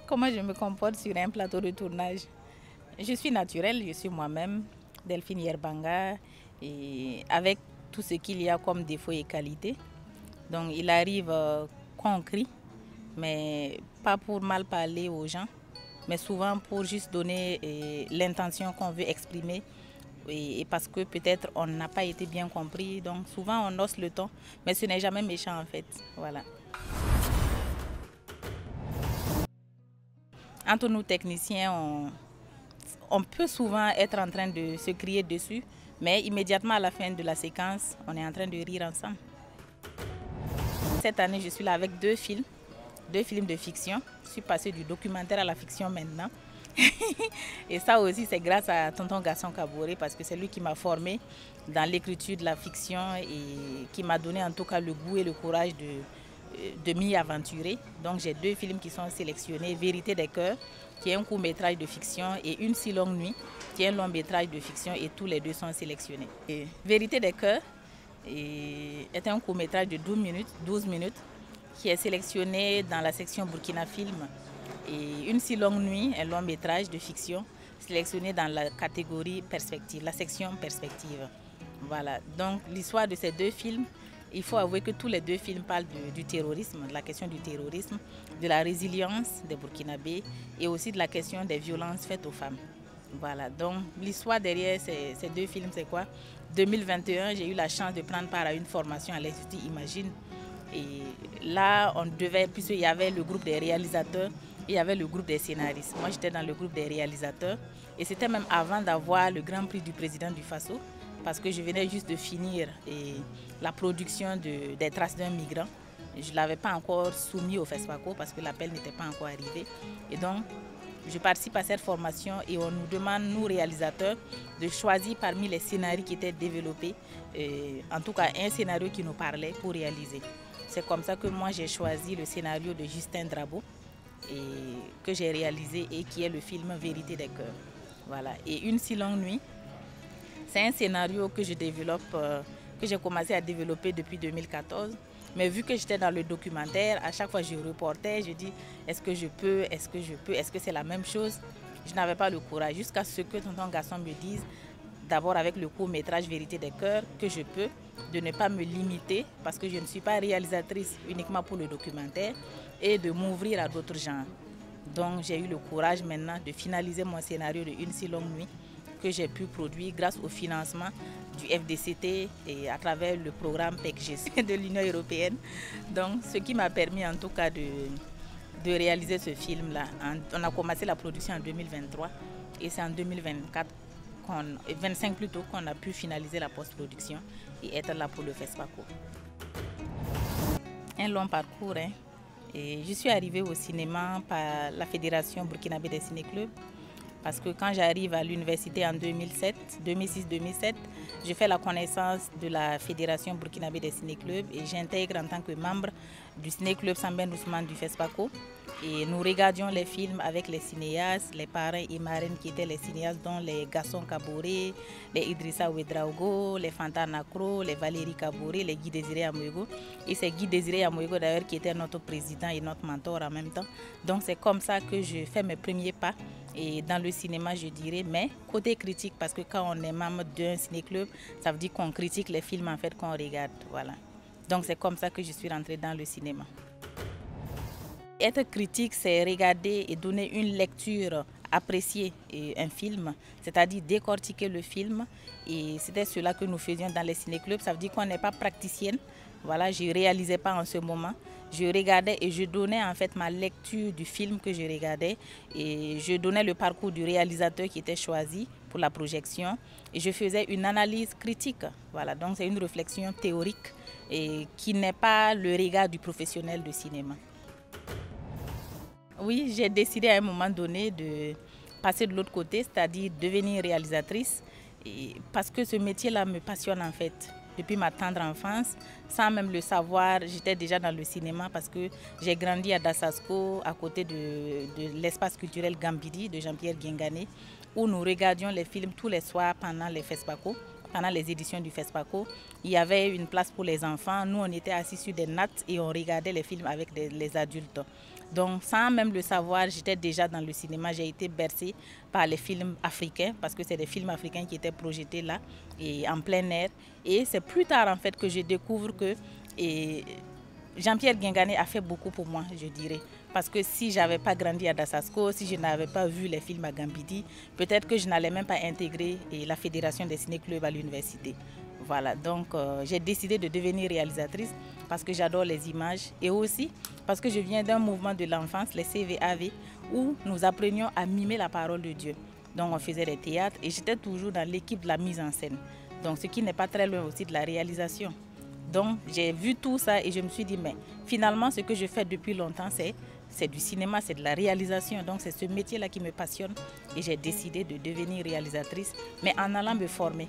Comment je me comporte sur un plateau de tournage? Je suis naturelle, je suis moi-même, Delphine Yerbanga, et avec tout ce qu'il y a comme défauts et qualités. Donc il arrive qu'on crie, mais pas pour mal parler aux gens, mais souvent pour juste donner l'intention qu'on veut exprimer. Et parce que peut-être on n'a pas été bien compris, donc souvent on hausse le ton, mais ce n'est jamais méchant en fait. Voilà. Entre nous techniciens, on peut souvent être en train de se crier dessus, mais immédiatement à la fin de la séquence, on est en train de rire ensemble. Cette année, je suis là avec deux films de fiction. Je suis passée du documentaire à la fiction maintenant. Et ça aussi, c'est grâce à tonton Gaston Kaboré, parce que c'est lui qui m'a formée dans l'écriture de la fiction et qui m'a donné en tout cas le goût et le courage de m'y aventurer. Donc j'ai deux films qui sont sélectionnés, Vérité des cœurs, qui est un court-métrage de fiction, et Une si longue nuit, qui est un long-métrage de fiction, et tous les deux sont sélectionnés. Et Vérité des cœurs est un court-métrage de 12 minutes qui est sélectionné dans la section Burkina Film, et Une si longue nuit, un long-métrage de fiction sélectionné dans la catégorie perspective, la section perspective. Voilà, donc l'histoire de ces deux films, il faut avouer que tous les deux films parlent du terrorisme, de la question du terrorisme, de la résilience des Burkinabés et aussi de la question des violences faites aux femmes. Voilà, donc l'histoire derrière ces deux films, c'est quoi? 2021, j'ai eu la chance de prendre part à une formation à l'Institut Imagine. Et là, on devait, puisqu'il y avait le groupe des réalisateurs, il y avait le groupe des scénaristes. Moi, j'étais dans le groupe des réalisateurs. Et c'était même avant d'avoir le Grand Prix du président du Faso, parce que je venais juste de finir la production des Traces d'un migrant. Je ne l'avais pas encore soumis au FESPACO parce que l'appel n'était pas encore arrivé. Et donc, je participe à cette formation et on nous demande, nous réalisateurs, de choisir parmi les scénarios qui étaient développés, en tout cas un scénario qui nous parlait pour réaliser. C'est comme ça que moi j'ai choisi le scénario de Justin Drabo, que j'ai réalisé et qui est le film Vérité des cœurs. Voilà. Et Une si longue nuit, c'est un scénario que je développe, que j'ai commencé à développer depuis 2014. Mais vu que j'étais dans le documentaire, à chaque fois je reportais, je dis est-ce que je peux, est-ce que je peux, est-ce que c'est la même chose? Je n'avais pas le courage jusqu'à ce que tonton Gaston me dise, d'abord avec le court-métrage Vérité des cœurs, que je peux, de ne pas me limiter parce que je ne suis pas réalisatrice uniquement pour le documentaire et de m'ouvrir à d'autres genres. Donc j'ai eu le courage maintenant de finaliser mon scénario de Une si longue nuit que j'ai pu produire grâce au financement du FDCT et à travers le programme PECGC de l'Union européenne. Donc ce qui m'a permis en tout cas de réaliser ce film-là. On a commencé la production en 2023 et c'est en 2024, 25 plutôt, qu'on a pu finaliser la post-production et être là pour le FESPACO. Un long parcours, hein. Et je suis arrivée au cinéma par la Fédération burkinabé des ciné-clubs. Parce que quand j'arrive à l'université en 2006-2007, je fais la connaissance de la Fédération burkinabé des ciné-clubs et j'intègre en tant que membre du ciné-club Sambène Ousmane du FESPACO. Et nous regardions les films avec les cinéastes, les parrains et marraines qui étaient les cinéastes, dont les Gaston Kaboré, les Idrissa Ouedraogo, les Fanta Nakro, les Valérie Kaboré, les Guy Désiré Amoego. Et c'est Guy Désiré Amoego d'ailleurs qui était notre président et notre mentor en même temps. Donc c'est comme ça que je fais mes premiers pas. Et dans le cinéma, je dirais, mais côté critique, parce que quand on est membre d'un ciné-club, ça veut dire qu'on critique les films en fait qu'on regarde. Voilà. Donc c'est comme ça que je suis rentrée dans le cinéma. Être critique, c'est regarder et donner une lecture, apprécier un film, c'est-à-dire décortiquer le film. Et c'était cela que nous faisions dans les ciné-clubs. Ça veut dire qu'on n'est pas praticienne. Voilà, je ne réalisais pas en ce moment. Je regardais et je donnais en fait ma lecture du film que je regardais. Et je donnais le parcours du réalisateur qui était choisi pour la projection. Et je faisais une analyse critique. Voilà, donc c'est une réflexion théorique et qui n'est pas le regard du professionnel de cinéma. Oui, j'ai décidé à un moment donné de passer de l'autre côté, c'est-à-dire devenir réalisatrice, parce que ce métier-là me passionne en fait. Depuis ma tendre enfance, sans même le savoir, j'étais déjà dans le cinéma parce que j'ai grandi à Dassa-Sco, à côté de l'espace culturel Gambidi de Jean-Pierre Guingané, où nous regardions les films tous les soirs pendant les FESPACO. Pendant les éditions du FESPACO, il y avait une place pour les enfants. Nous, on était assis sur des nattes et on regardait les films avec les adultes. Donc sans même le savoir, j'étais déjà dans le cinéma, j'ai été bercée par les films africains parce que c'est des films africains qui étaient projetés là et en plein air. Et c'est plus tard en fait que je découvre que Jean-Pierre Guingané a fait beaucoup pour moi, je dirais. Parce que si je n'avais pas grandi à Dakasko, si je n'avais pas vu les films à Gambidi, peut-être que je n'allais même pas intégrer la Fédération des ciné-clubs à l'université. Voilà, donc j'ai décidé de devenir réalisatrice parce que j'adore les images et aussi parce que je viens d'un mouvement de l'enfance, les CVAV, où nous apprenions à mimer la parole de Dieu. Donc on faisait des théâtres et j'étais toujours dans l'équipe de la mise en scène. Donc ce qui n'est pas très loin aussi de la réalisation. Donc j'ai vu tout ça et je me suis dit, mais finalement ce que je fais depuis longtemps, c'est du cinéma, c'est de la réalisation. Donc c'est ce métier-là qui me passionne et j'ai décidé de devenir réalisatrice, mais en allant me former.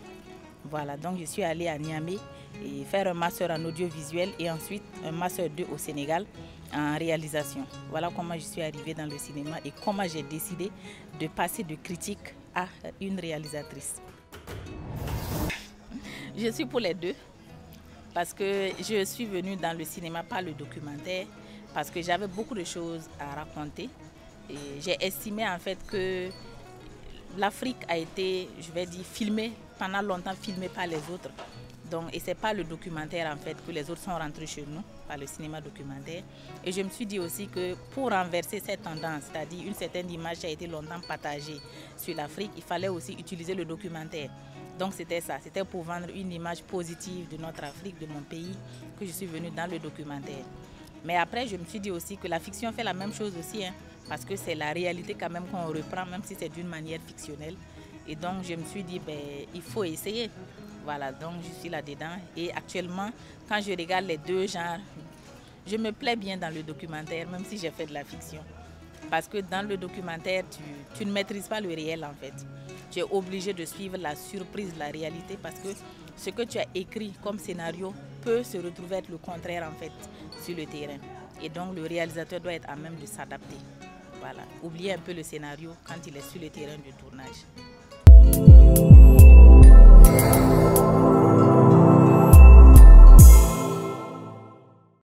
Voilà, donc je suis allée à Niamey et faire un master en audiovisuel et ensuite un master 2 au Sénégal en réalisation. Voilà comment je suis arrivée dans le cinéma et comment j'ai décidé de passer de critique à une réalisatrice. Je suis pour les deux parce que je suis venue dans le cinéma par le documentaire parce que j'avais beaucoup de choses à raconter et j'ai estimé en fait que l'Afrique a été, je vais dire, filmée pendant longtemps, filmée par les autres. Donc, et ce n'est pas le documentaire en fait que les autres sont rentrés chez nous, par le cinéma documentaire. Et je me suis dit aussi que pour renverser cette tendance, c'est-à-dire une certaine image qui a été longtemps partagée sur l'Afrique, il fallait aussi utiliser le documentaire. Donc c'était ça, c'était pour vendre une image positive de notre Afrique, de mon pays, que je suis venue dans le documentaire. Mais après, je me suis dit aussi que la fiction fait la même chose aussi, hein, parce que c'est la réalité quand même qu'on reprend, même si c'est d'une manière fictionnelle. Et donc, je me suis dit, ben, il faut essayer. Voilà, donc je suis là-dedans. Et actuellement, quand je regarde les deux genres, je me plais bien dans le documentaire, même si j'ai fait de la fiction. Parce que dans le documentaire, tu ne maîtrises pas le réel, en fait. Tu es obligé de suivre la surprise de la réalité parce que ce que tu as écrit comme scénario peut se retrouver être le contraire, en fait, sur le terrain. Et donc, le réalisateur doit être à même de s'adapter. Voilà, oublier un peu le scénario quand il est sur le terrain du tournage.